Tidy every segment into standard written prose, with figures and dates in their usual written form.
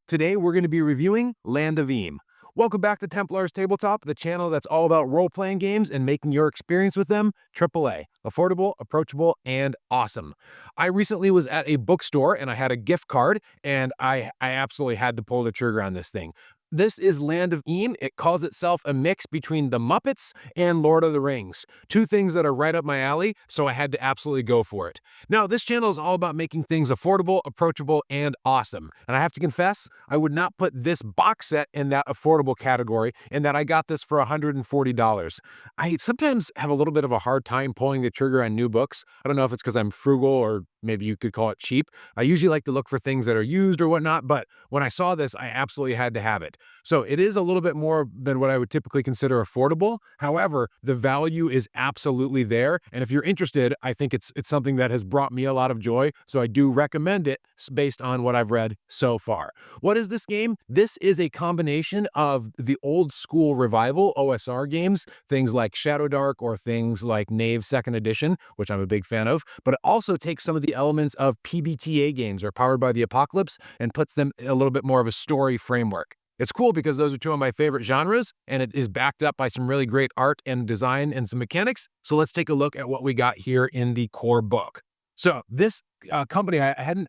Today we're going to be reviewing Land of Eam. Welcome back to Templar's Tabletop, the channel that's all about role-playing games and making your experience with them AAA. Affordable, approachable, and awesome. I recently was at a bookstore and I had a gift card and I absolutely had to pull the trigger on this thing. This is Land of Eam. It calls itself a mix between The Muppets and Lord of the Rings. Two things that are right up my alley, so I had to absolutely go for it. Now, this channel is all about making things affordable, approachable, and awesome. And I have to confess, I would not put this box set in that affordable category, in that I got this for $140. I sometimes have a little bit of a hard time pulling the trigger on new books. I don't know if it's because I'm frugal or maybe you could call it cheap. I usually like to look for things that are used or whatnot, but when I saw this, I absolutely had to have it. So it is a little bit more than what I would typically consider affordable. However, the value is absolutely there. And if you're interested, I think it's something that has brought me a lot of joy. So I do recommend it based on what I've read so far. What is this game? This is a combination of the old school revival OSR games, things like Shadow Dark or things like Knave 2nd Edition, which I'm a big fan of, but it also takes some of the elements of PBTA games or Powered by the Apocalypse and puts them a little bit more of a story framework. It's cool because those are two of my favorite genres, and it is backed up by some really great art and design and some mechanics. So let's take a look at what we got here in the core book. So this company, I hadn't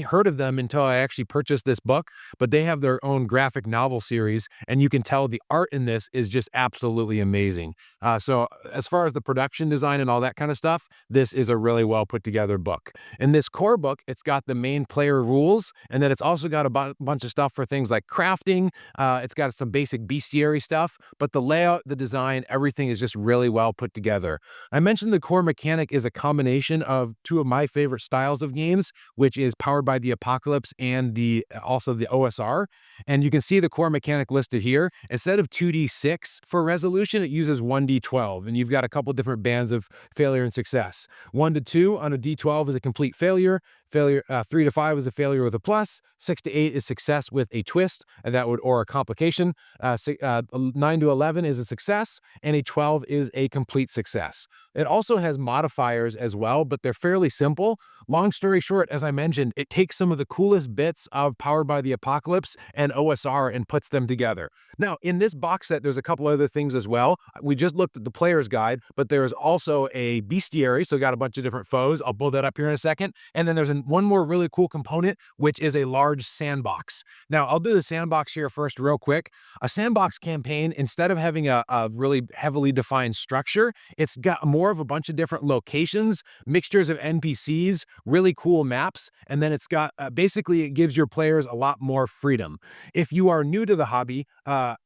heard of them until I actually purchased this book, but they have their own graphic novel series, and you can tell the art in this is just absolutely amazing. So as far as the production design and all that kind of stuff, this is a really well put together book. In this core book, it's got the main player rules, and then it's also got a bunch of stuff for things like crafting. It's got some basic bestiary stuff, but the layout, the design, everything is just really well put together. I mentioned the core mechanic is a combination of two of my favorite styles of games, which is Powered by the Apocalypse and also the OSR. And you can see the core mechanic listed here. Instead of 2d6 for resolution, it uses 1d12, and you've got a couple different bands of failure and success. 1 to 2 on a d12 is a complete failure. 3 to 5 is a failure with a plus. 6 to 8 is success with a twist, or a complication. 9 to 11 is a success, and a 12 is a complete success. It also has modifiers as well, but they're fairly simple. Long story short, as I mentioned, it takes some of the coolest bits of Powered by the Apocalypse and OSR and puts them together. Now, in this box set, there's a couple other things as well. We just looked at the player's guide, but there's also a bestiary, so got a bunch of different foes. I'll pull that up here in a second. And then there's one more really cool component, which is a large sandbox. Now, I'll do the sandbox here first real quick. A sandbox campaign, instead of having a really heavily defined structure, it's got more of a bunch of different locations, mixtures of NPCs, really cool maps, and then it's got basically it gives your players a lot more freedom. If you are new to the hobby,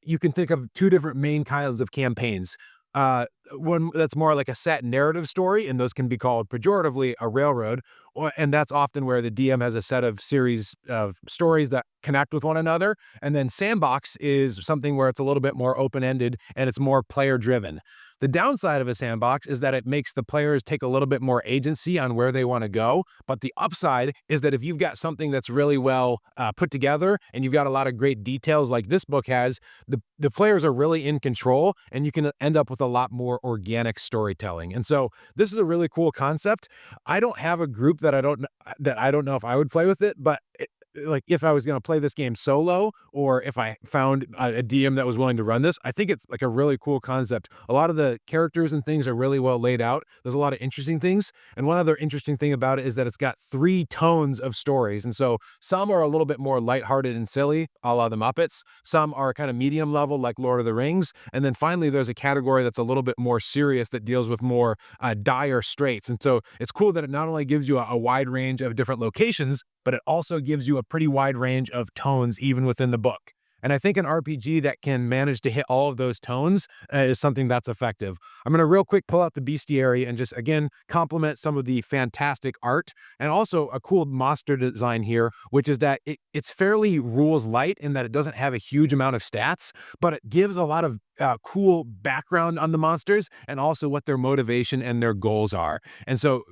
you can think of two different main kinds of campaigns. One that's more like a set narrative story, and those can be called pejoratively a railroad, and that's often where the DM has a set of series of stories that connect with one another. And then Sandbox is something where it's a little bit more open-ended and it's more player-driven. The downside of a sandbox is that it makes the players take a little bit more agency on where they want to go. But the upside is that if you've got something that's really well put together and you've got a lot of great details like this book has, the players are really in control and you can end up with a lot more organic storytelling. And so this is a really cool concept. I don't have a group that I don't know if I would play with it, but like if I was going to play this game solo, or if I found a DM that was willing to run this, I think it's like a really cool concept. A lot of the characters and things are really well laid out. There's a lot of interesting things. And one other interesting thing about it is that it's got 3 tones of stories. And so some are a little bit more lighthearted and silly, a la the Muppets. Some are kind of medium level, like Lord of the Rings. And then finally, there's a category that's a little bit more serious that deals with more dire straits. And so it's cool that it not only gives you a wide range of different locations, but it also gives you a pretty wide range of tones even within the book. And I think an RPG that can manage to hit all of those tones is something that's effective. I'm going to real quick pull out the bestiary and just, again, compliment some of the fantastic art and also a cool monster design here, which is that it's fairly rules light in that it doesn't have a huge amount of stats, but it gives a lot of cool background on the monsters and also what their motivation and their goals are. And so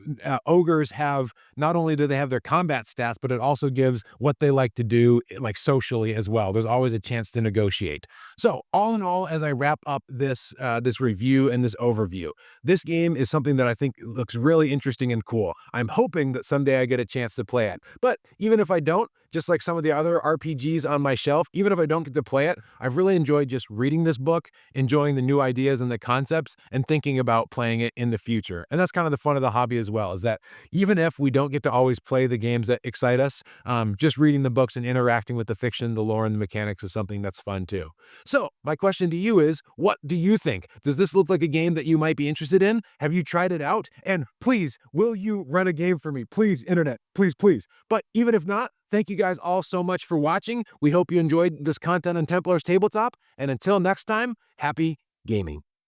ogres have, not only do they have their combat stats, but it also gives what they like to do like socially as well. There's always a chance to negotiate. So all in all, as I wrap up this review and this overview, this game is something that I think looks really interesting and cool. I'm hoping that someday I get a chance to play it. But even if I don't, just like some of the other RPGs on my shelf, even if I don't get to play it, I've really enjoyed just reading this book, enjoying the new ideas and the concepts, and thinking about playing it in the future. And that's kind of the fun of the hobby as well, is that even if we don't get to always play the games that excite us, just reading the books and interacting with the fiction, the lore, and the mechanics is something that's fun too. So my question to you is, what do you think? Does this look like a game that you might be interested in? Have you tried it out? And please, will you run a game for me? Please, internet, please, please. But even if not, thank you guys all so much for watching. We hope you enjoyed this content on Templar's Tabletop. And until next time, happy gaming.